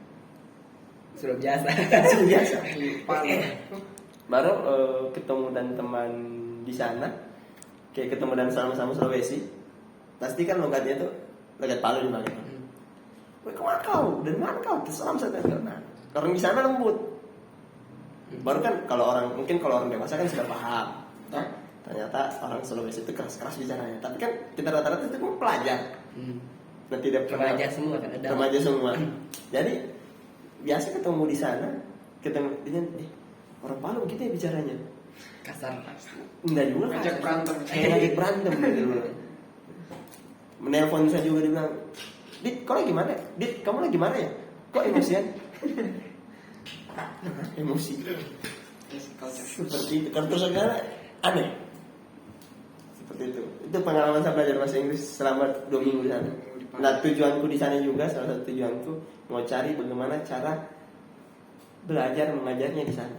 Sudah biasa.
Sudah biasa.
Palu.
Baru ketemu dan teman di sana, kayak ketemu dan sama-sama Sulawesi. Pasti kan logatnya tuh logat Palu di mana? Woi, kemana kau? Dan mana kau? Tersalam saya. Nah, orang di sana lembut. Baru kan kalau orang dewasa kan sudah paham. Ternyata orang Sulawesi itu keras-keras bicaranya. Tapi kan kita rata-rata itu kan pelajar. Nah, tidak pernah
Remaja semua kan ada.
remaja semua. Jadi biasa ketemu di sana, ketemu dengan orang Palu kita ya bicaranya.
Kasar.
Enggak juga
Ngajak berantem.
ngajak berantem gitu. Menelpon saya juga dia bilang, "Dit, kau lagi mana? Dit, kamu lagi mana ya? Kok emosian?" Emosi.
Yes, culture.
Seperti itu. Kalau terus sekarang aneh. Seperti itu. Itu pengalaman saya belajar bahasa Inggris selama 2 minggu di sana. Nah, tujuanku di sana juga, salah satu tujuanku mau cari bagaimana cara belajar mengajarnya di sana.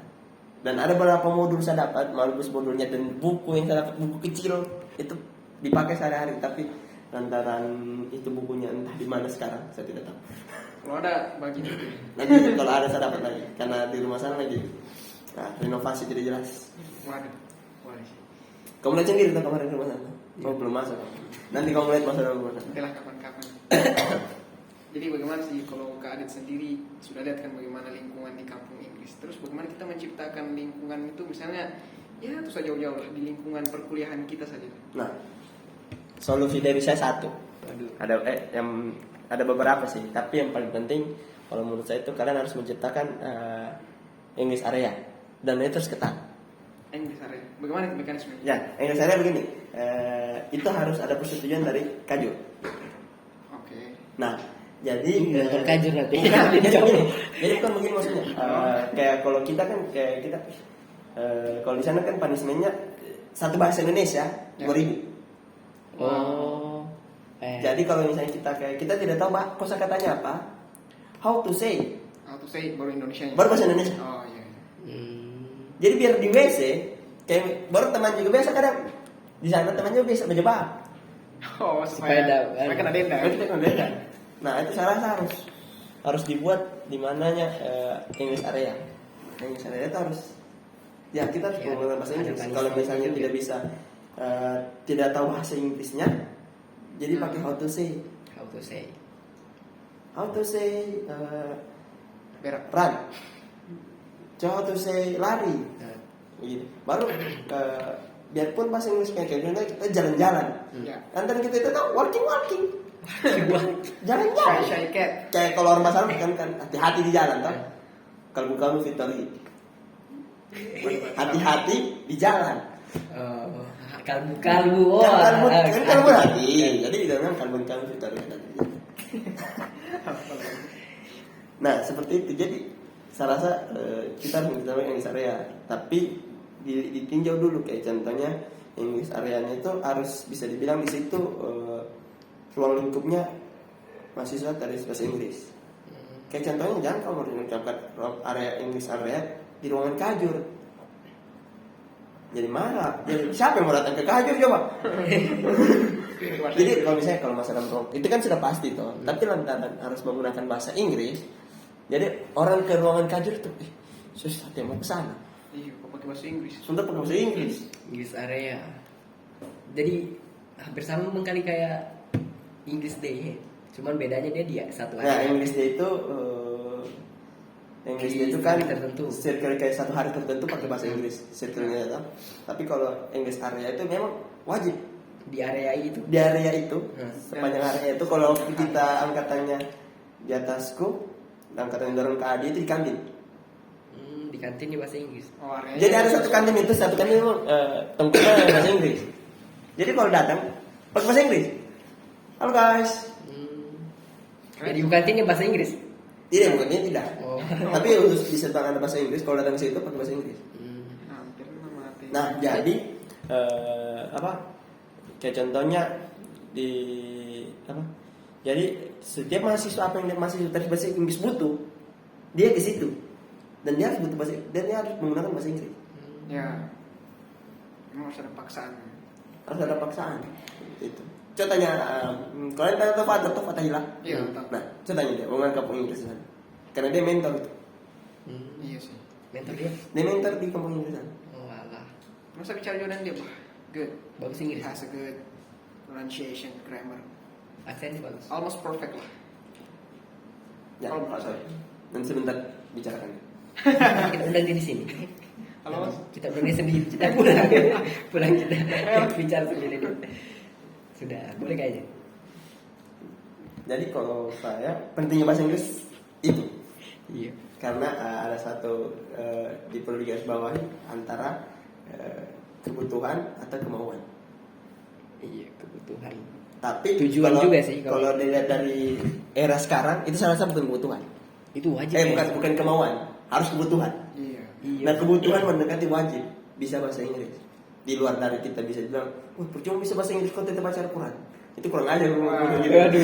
Dan ada beberapa modul saya dapat, bagus modulnya, dan buku yang saya dapat, buku kecil itu dipakai sehari-hari, tapi lantaran itu bukunya entah di mana sekarang, saya tidak tahu.
Kalau ada bagi
Nanti kalau ada saya dapat lagi, karena di rumah sana lagi renovasi tidak jelas.
waduh.
Kamu lihat sendiri tuh kemarin di rumah sana? Oh, belum masuk. Nanti kamu lihat masa dalam rumah sana.
Nantilah kapan-kapan. Jadi bagaimana sih kalau Kak Adit sendiri sudah lihat kan bagaimana lingkungan di kampung Inggris. Terus bagaimana kita menciptakan lingkungan itu misalnya ya terus jauh-jauh lah di lingkungan perkuliahan kita saja.
Nah, solusi dari saya satu. Ada beberapa sih, tapi yang paling penting kalau menurut saya itu kalian harus menciptakan English area, dan itu harus ketat.
Inggris area. Bagaimana itu mekanismenya?
Ya, English area begini, itu harus ada persetujuan dari Kajur.
Oke.
Nah, jadi
Nonton Kajur nanti.
jadi bukan begini maksudnya. Kayak kalau kita kan kayak kita kalau di sana kan punishment-nya satu bahasa Indonesia
Ya.
2.000.
Oh.
Jadi kalau misalnya kita tidak tahu kosakatanya apa, how to say,
Baru Indonesia.
baru bahasa Indonesia.
Oh iya.
Jadi biar di WC, kayak baru teman juga biasa kadang di sana teman juga bisa menjebak.
Oh,
Supaya
supaya kena denda.
Kita kan beda. Nah itu saya rasa harus dibuat di mananya English area. English area itu harus, ya kita harus
Ya,
menggunakan bahasa Inggris.
ada
Kalau misalnya
juga.
tidak bisa, tidak tahu bahasa Inggrisnya, jadi pakai how to say,
How to say?
Berak.
run, how to say lari.
Nah,
Gitu. Baru biarpun bahasa Inggris kayak kita jalan-jalan.
Ya.
Nanti kita itu tahu walking. Jalan-jalan.
Shy cat.
Kayak kalau orang bahasa kan hati-hati di jalan toh. Kalau kamu Victory. Hati-hati di jalan.
oh, kalbu. Oh,
Kan kalbu
ah,
hati. Jadi dengan kalbu Victory. Nah, seperti itu. Jadi saya rasa kita harus mengetahui English area, tapi ditinjau dulu kayak contohnya English area-nya itu harus bisa dibilang di situ ruang lingkupnya mahasiswa dari bahasa Inggris. Kayak contohnya jangan kamu mengucapkan area English area di ruangan Kajur. Jadi marah. Jadi siapa yang mau datang ke Kajur coba? Jadi kalau masalah itu kan sudah pasti toh. Tapi lantaran harus menggunakan bahasa Inggris, jadi orang ke ruangan Kajur tuh, susah dia mau ke sana.
Iya, kok pakai bahasa Inggris.
Sudah pakai bahasa Inggris.
English area. Jadi hampir sama kali kayak English Day. Cuman bedanya dia satu
Nah,
area.
English Day itu kan
Hari tertentu.
circle kayak satu hari tertentu pakai bahasa Inggris circle-nya itu. Tapi kalau English area itu memang wajib
Di area itu.
di area itu sepanjang
Ya.
area itu. Kalau kita angkatannya di atasku, angkatan yang dorong ke Adi itu di kantin.
Di kantin di bahasa Inggris.
Oh, area.
Jadi ada satu kantin memang tempatnya bahasa Inggris. Jadi kalau datang pakai bahasa Inggris. Halo guys.
Jadi di kantinnya bahasa Inggris.
Tidak, bukannya tidak.
Oh.
Tapi harus bisa ada bahasa Inggris. Kalau datang ke situ pakai bahasa Inggris.
Hampir mati.
Nah, jadi kayak contohnya di apa? Jadi setiap mahasiswa yang masih bahasa Inggris butuh, dia ke situ. Dan dia harus menggunakan bahasa Inggris.
Ya. Memang harus ada paksaan.
Harus ada paksaan. Itu. Contohnya, kalian tahu Fatahila?
Iya, tahu.
Nah, contohnya dia orang kampung Inggris sana. Karena dia mentor itu.
Iya sih.
Mentor dia.
Dia mentor di kampung Inggris sana.
Oh alah.
Masa bicara Jordan dia, good.
Bagus Inggris.
Has a good pronunciation, grammar.
Aksennya bagus.
Almost perfect lah.
Ya, sorry. Nanti sebentar bicarakan.
Kita undang dia di sini.
Halo.
Kita undang dia sendiri. Kita pulang kita bicara sendiri. Sudah, boleh kayaknya.
Jadi kalau saya pentingnya bahasa Inggris itu.
Iya.
Karena ada satu perlu digarisbawahi antara kebutuhan atau kemauan.
Iya, kebutuhan.
Tapi
Tujuan
kalau,
juga sih,
kalau dilihat dari era sekarang itu saya rasa bukan kebutuhan.
Itu wajib. ya?
Bukan kemauan, harus kebutuhan.
Iya.
Iya.
Nah kebutuhan mendekati wajib bisa bahasa Inggris. Di luar dari kita bisa bilang, percuma bisa bahasa Inggris kalau tetap baca Al-Quran. Itu kurang ajar gitu.
Aduh.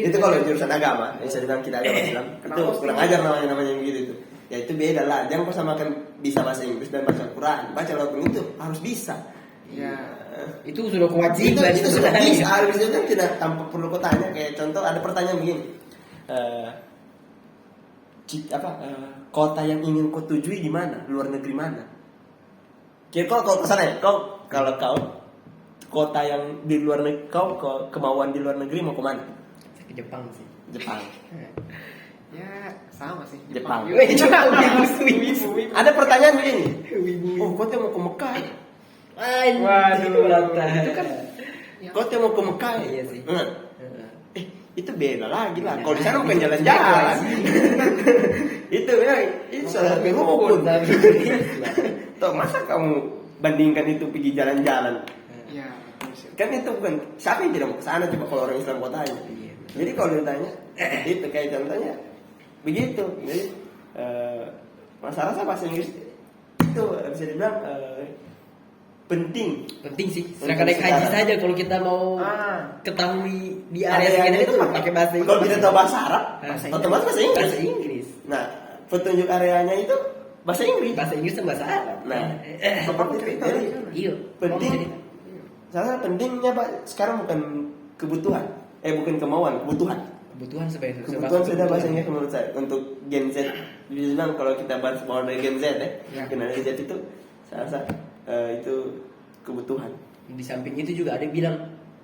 Itu kalau jurusan agama, bisa dibilang kita agama Islam, itu kurang ajar namanya begitu itu. Ya itu beda lah. Jangan kau samakan bisa bahasa Inggris dan baca Al-Quran. Baca Al-Quran itu harus bisa.
Ya.
Itu sudah kewajiban.
Itu sudah bisa. Harus kan tidak tanpa perlu kau tanya. Kayak contoh ada pertanyaan begini. Kota yang ingin kau tujui di mana? Luar negeri mana? Kira kau kesana ya? Kalau kau kota yang di luar negeri, kau kemauan di luar negeri mau kemana?
Saya ke Jepang sih.
Jepang.
Ya sama sih.
Jepang.
Wibu.
Ada pertanyaan begini. Kau mau ke Mekah?
Waduh.
Itu kan
Kau mau ke Mekah?
Iya sih.
Itu beda lagi lah. Kalau di sana bukan jalan-jalan. Itu ya, itu salah satu rukun. Tuh masa kamu bandingkan itu pergi jalan-jalan?
ya.
Kan itu bukan, siapa yang tidak mau ke sana coba kalau orang Islam mau tanya. Jadi kalau ditanya itu kayak contohnya begitu. Jadi masalah bahasa Inggris itu bisa dibilang penting
sih. Sedangkan naik haji saja kalau kita mau ketahui di area sekitar itu pakai bahasa Inggris.
Kalau kita tahu bahasa Arab, otomatis bahasa Inggris.
Bahasa Inggris.
Nah, petunjuk areanya itu bahasa Inggris.
Bahasa Inggris dan bahasa Arab.
Nah, seperti itu. Jadi
Iya.
penting. Salah pentingnya Pak sekarang bukan kebutuhan, bukan kemauan, kebutuhan.
Kebutuhan sebagai
Kebutuhan sudah bahasa Inggris menurut saya untuk Gen Z. Bilang kalau kita bahas bahwa dari Gen Z generasi Z itu saya rasa itu kebutuhan.
Di samping itu juga ada yang bilang,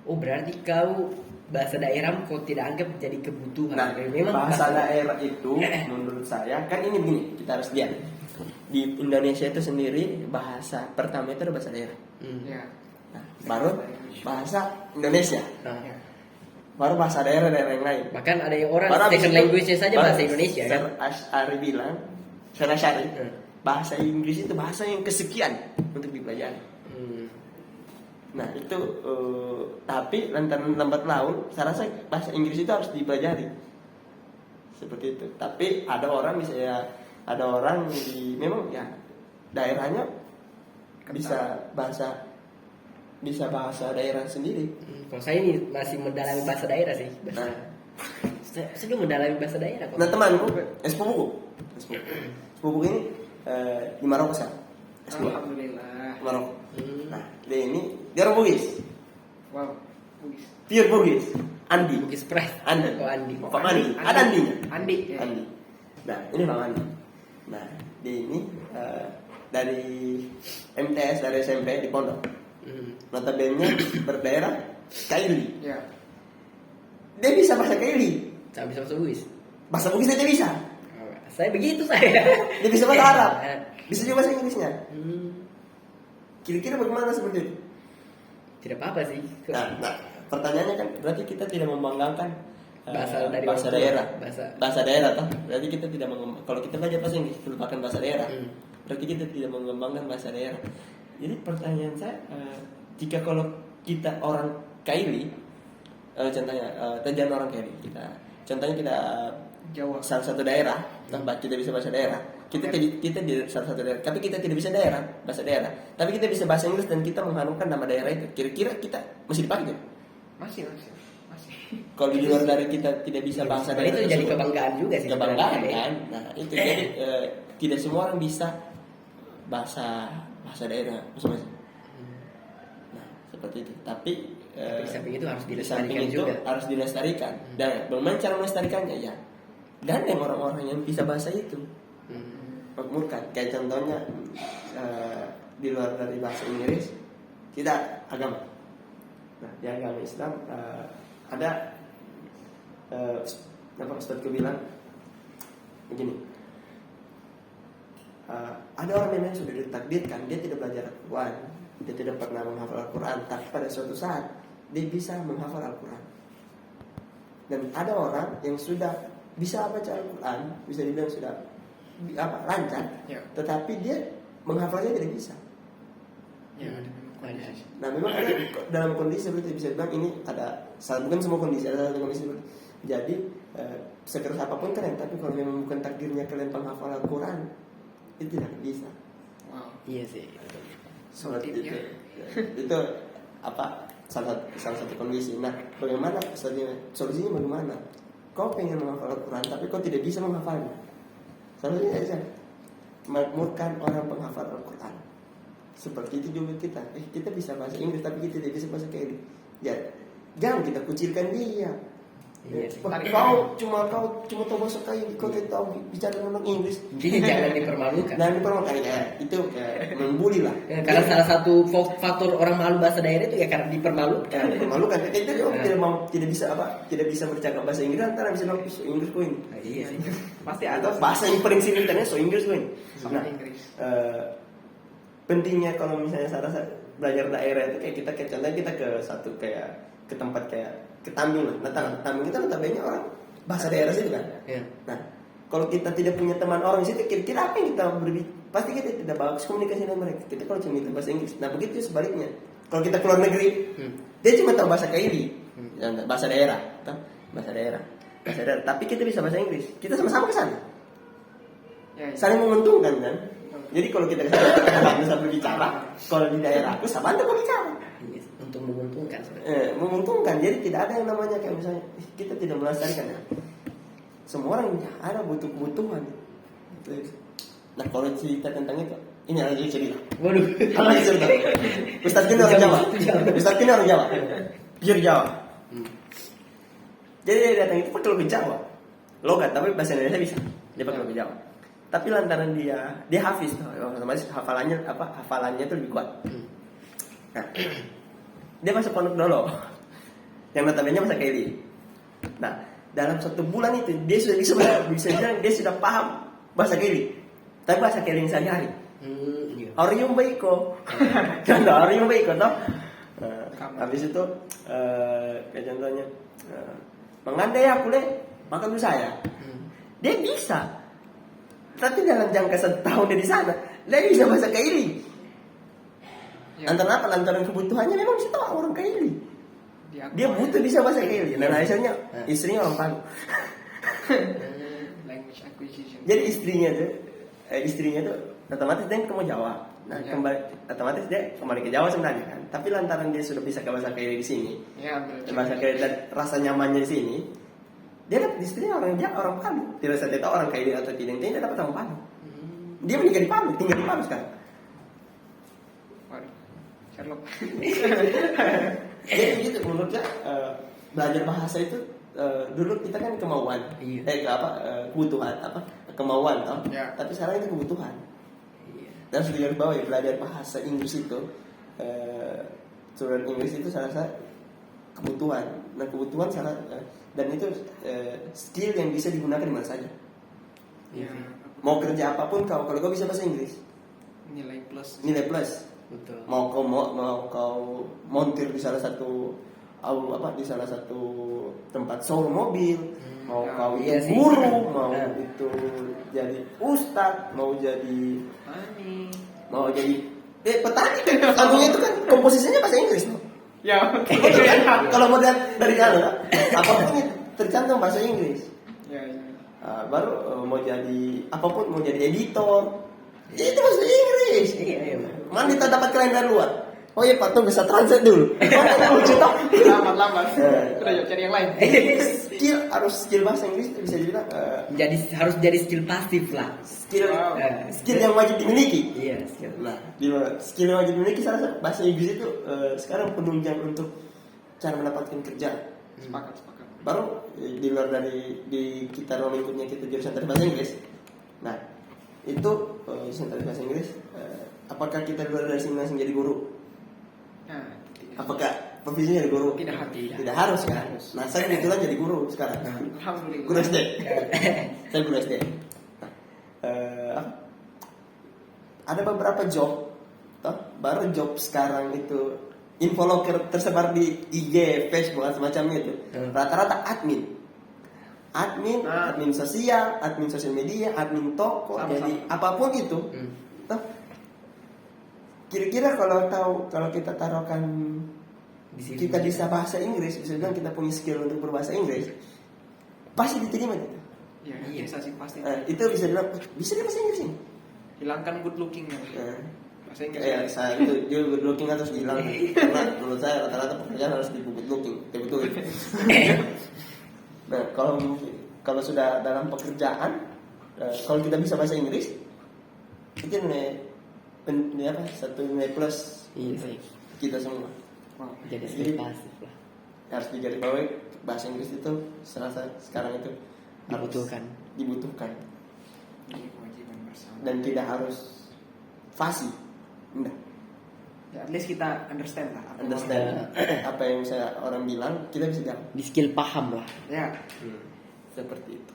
berarti kau bahasa daerah kau tidak anggap jadi kebutuhan.
Nah,
memang
bahasa daerah itu menurut saya kan ini begini, kita harus lihat. Di Indonesia itu sendiri bahasa pertama itu ada bahasa daerah.
Ya.
Nah, baru bahasa Indonesia.
Nah,
Baru bahasa daerah yang lain.
bahkan ada yang orang
Baru
second
habis itu,
language-nya saja bahasa Indonesia kan.
Asy'ari bilang, Asy'ari bahasa Inggris itu bahasa yang kesekian untuk dipelajari. Nah itu tapi lantaran lambat laun, saya rasa bahasa Inggris itu harus dipelajari seperti itu. Tapi ada orang ada orang memang ya daerahnya bisa bahasa daerah sendiri.
Kalau saya ini masih mendalami bahasa daerah sih.
Nah,
Saya belum mendalami bahasa daerah kok.
nah temanku, sepupuku ini di Maroko sekarang.
Alhamdulillah.
Maroko. Nah, dia orang Bugis.
Wow. Bugis.
Pure Bugis. Andi.
Bugis Pride.
Andi.
Oh, Andi.
Pak Andi. Ada Andinya.
Andi. Ya.
Andi. Nah, ini Bang Andi. Nah, dia ini dari MTS dari SMP di Pondok. Notabene berdaerah Kaili.
Ya.
Dia bisa bahasa Kaili.
Saya bisa bahasa Bugis.
Bahasa Bugis dia bisa.
Saya begitu saya.
Dia bisa bahasa Arab. Bisa juga bahasa Inggrisnya. Kira-kira bagaimana seperti itu?
Tidak apa-apa sih.
Nah, pertanyaannya kan berarti kita tidak membanggakan
Bahasa dari
bahasa
orang tua.
daerah.
Bahasa-
Bahasa daerah toh. Berarti kita tidak kalau kita belajar bahasa Inggris melupakan bahasa daerah. Berarti kita tidak mengembangkan bahasa daerah. Jadi pertanyaan saya, jika kalau kita orang Kaili, contohnya jangan orang Kaili, contohnya kita
Jawa.
salah satu daerah, kita bisa bahasa daerah. Kita di salah satu daerah, tapi kita tidak bisa bahasa daerah. Tapi kita bisa bahasa Inggris dan kita mengharumkan nama daerah itu. Kira-kira kita masih dipakai?
Masih.
Kalau di luar dari kita tidak bisa bahasa daerah
itu jadi
tersebut,
kebanggaan juga sih.
kebanggaan
sebenarnya.
kan. Nah itu jadi tidak semua orang bisa bahasa daerah masing-masing. Nah seperti itu. Tapi
Di samping itu harus
di
dilestarikan
samping itu
juga.
harus dilestarikan. Dan bagaimana cara melestarikannya ya? Dan yang orang-orang yang bisa bahasa itu makmurkan. Kayak contohnya di luar dari bahasa Inggris kita agama. Nah di agama Islam ada Ustadzku bilang begini, ada orang memang sudah ditakdirkan dia tidak belajar Al-Quran, dia tidak pernah menghafal Al-Quran, tapi pada suatu saat dia bisa menghafal Al-Quran. Dan ada orang yang sudah bisa baca Al-Quran, bisa dibilang sudah lancar, tetapi dia menghafalnya tidak bisa. Nah memang ada dalam kondisi seperti itu, bisa bilang ini ada bukan semua kondisi, ada satu kondisi seperti itu. Jadi sekeras apapun kalian, tapi kalau memang bukan takdirnya kalian penghafal Al-Quran, itu tidak bisa.
Wow.
Iya sih.
Seperti
Sulit,
itu.
ya.
Itu apa salah satu kondisi. Nah, bagaimana solusinya bagaimana? Kau pengen menghafal Al-Quran tapi kau tidak bisa menghafalnya. Solusinya aja makmurkan orang penghafal Al-Quran. Seperti itu juga kita. Kita bisa bahasa Inggris tapi kita tidak bisa bahasa Kelly. Ya, jangan kita kucilkan dia.
Iya sih.
Kau cuma tahu bahasa Kelly, kau tidak tahu bicara tentang Inggris.
Jadi jangan dipermalukan.
Nah, dipermalukan itu membuli lah.
Ya, karena salah satu faktor orang malu bahasa daerah itu ya karena dipermalukan.
Dipermalukan. Kita tidak bisa bercakap bahasa Inggris antara bisa bilang so Inggris kau ini.
Nah, iya sih.
Pasti
Atau
ada
bahasa yang paling simultannya so Inggris kau ini.
sama
Nah,
Inggris.
pentingnya kalau misalnya saya rasa belajar daerah itu kayak kita contohnya kita ke tempat kayak ke Tambing lah. Nah, Tambing itu notabene orang bahasa daerah situ kan.
Iya.
Nah, kalau kita tidak punya teman orang di situ, kira-kira apa yang kita pasti kita tidak bagus komunikasi dengan mereka. Kita kalau cuma itu bahasa Inggris. Nah, begitu sebaliknya. Kalau kita keluar negeri, dia cuma tahu bahasa KID, bahasa daerah, bahasa daerah. Tapi kita bisa bahasa Inggris. Kita sama-sama ke sana.
Ya, ya.
Saling menguntungkan kan. Jadi kalau kita ke sana, kita bisa berbicara. Kalau di daerah aku sama anda berbicara.
Iya sih. Untuk menguntungkan sebenarnya.
Menguntungkan. Jadi tidak ada yang namanya kayak misalnya kita tidak melestarikan ya. Semua orang ada butuh kebutuhan. Nah, kalau cerita tentang itu, ini lagi cerita.
Waduh.
Lagi cerita. Ustaz Kini orang Jawa. Ustaz Kini orang Jawa. Pure Jawa. Jadi dia datang itu pakai lebih Jawa. Logat, tapi bahasa Indonesia bisa. Dia pakai lebih Jawa. Tapi lantaran dia hafiz, otomatis hafalannya itu lebih kuat. Nah, dia masuk pondok dulu, yang notabene bahasa Kelly. Nah, dalam 1 bulan itu dia sudah bisa bilang dia sudah paham bahasa Kelly. Tapi bahasa Kelly yang sehari-hari.
Iya.
Orium baiko, contoh orium baiko toh. Habis itu kayak contohnya mengandai aku le, maka lu saya. Dia bisa. Tapi dalam jangka 1 tahun dia di sana, dia bisa bahasa Kelly.
Ya.
Antara apa? Lantaran kebutuhannya memang bisa tahu orang Kelly. Dia butuh bisa bahasa Kelly. Dan hasilnya istrinya orang Palu.
Language acquisition.
Jadi istrinya tuh otomatis dia ketemu Jawa. Nah, otomatis dia kembali ke Jawa sebenarnya kan. Tapi lantaran dia sudah bisa ke bahasa Kelly di sini,
Ya, betul.
bahasa Kelly dan rasa nyamannya di sini, dia dapat istrinya orang Palu. Tidak usah dia tahu orang Kelly atau tidak, dia dapat orang Palu. Dia menikah di Palu, tinggal di Palu sekarang.
Waduh, Sherlock.
Jadi gitu menurutnya belajar bahasa itu dulu kita kan kemauan,
Iya.
kebutuhan kemauan toh.
Ya.
Tapi sekarang itu kebutuhan.
Iya.
Dan sudah garis bawah ya belajar bahasa Inggris itu student Inggris itu salah satu kebutuhan. Nah kebutuhan dan itu skill yang bisa digunakan di mana saja.
Iya
Ya,
sih.
Mau kerja apapun kalau kau bisa bahasa Inggris,
nilai plus.
nilai plus.
Betul.
Mau kau montir di salah satu di salah satu tempat showroom mobil, mau kau
iya
itu
sih.
guru, mau
Nah.
itu jadi ustadz, mau jadi petani. Sambungnya itu kan komposisinya bahasa Inggris loh.
Ya, oke.
Betul kan? Kalau model dari apapun itu tercantum bahasa Inggris.
Ya, ya.
Baru mau jadi apapun, mau jadi editor, itu bahasa Inggris.
Iya.
Mana kita dapat klien dari luar? Oh iya Pak, tuh bisa translate dulu. Mana lucu toh?
Lambat. Udah yuk cari yang lain.
Skill bahasa Inggris itu bisa dibilang
Harus jadi skill pasif lah.
skill yang wajib dimiliki.
Iya, skill.
Nah, skill yang wajib dimiliki salah satu bahasa Inggris itu sekarang penunjang untuk cara mendapatkan kerja.
Sepakat.
Baru di luar dari kita ruang lingkupnya kita jurusan tadi bahasa Inggris. Nah, itu jurusan tadi bahasa Inggris. Apakah kita di luar dari sini langsung jadi guru?
Nah,
Apakah profesinya jadi guru?
Tidak
harus kan? Nah, saya kebetulan jadi guru sekarang.
alhamdulillah.
Guru SD. Saya guru SD. Ada beberapa job, baru job sekarang itu infoloker tersebar di IG, Facebook, dan semacamnya itu. Rata-rata admin sosial media, admin toko,
Sama-sama.
jadi apapun itu. Kira-kira kalau kita taruhkan
Di sini.
kita bisa bahasa Inggris, bisa bilang kita punya skill untuk berbahasa Inggris, pasti diterima gitu.
Ya,
Iya.
bisa sih pasti.
Itu bisa bilang bisa dia bahasa Inggris ini.
hilangkan good looking ya. Bahasa Inggris.
Ya, saya itu good looking harus hilang karena menurut saya rata-rata pekerjaan harus di good looking, betul. Nah, kalau sudah dalam pekerjaan, kalau kita bisa bahasa Inggris, itu nilai apa? Satu nilai plus
Iya sih.
kita semua.
Wow.
Jadi skill pasif lah.
Harus digarisbawahi bahasa Inggris itu serasa sekarang itu harus dibutuhkan
Ini kewajiban bersama.
dan tidak harus fasih. Enggak.
Ya, at least kita understand lah.
Understand apa yang saya orang bilang, kita bisa jawab.
Di skill paham lah.
Ya.
Seperti itu.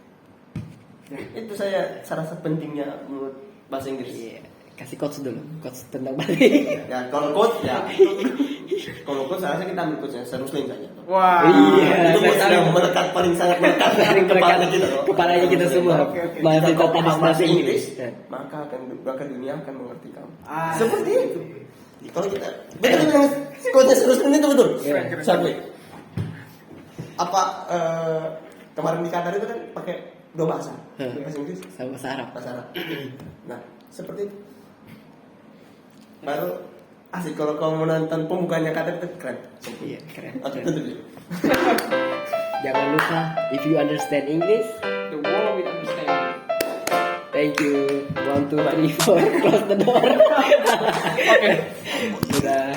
Ya.
Itu saya rasa pentingnya menurut bahasa Inggris.
Iya. Kasih quotes dulu. Quotes tentang Bali.
Ya kalau quote ya, kalau quote saya rasa kita ambil quote yang Ruslim saja.
Wah.
Iya.
Itu quote yang melekat paling sangat melekat
Paling
kepala kita. loh.
Kepalanya kita semua.
Oke.
Masih
Jika kau
tetap
paham bahasa Inggris,
Ya.
maka dunia akan mengerti kamu.
Ah.
Seperti itu. Kalau kita betul quote Ruslim itu betul.
Iya.
Saya apa kemarin di Qatar itu kan pakai dua bahasa, bahasa Inggris,
Sama bahasa Arab.
bahasa Arab. Nah, seperti itu. Baru asik kalau kamu menonton pembukaannya Qatar itu keren.
Iya, keren.
Oke,
keren.
tutup dulu.
Jangan lupa, if you understand English,
The world will understand.
thank you. 1, 2, 3, 4, close the door.
Oke.
Sudah.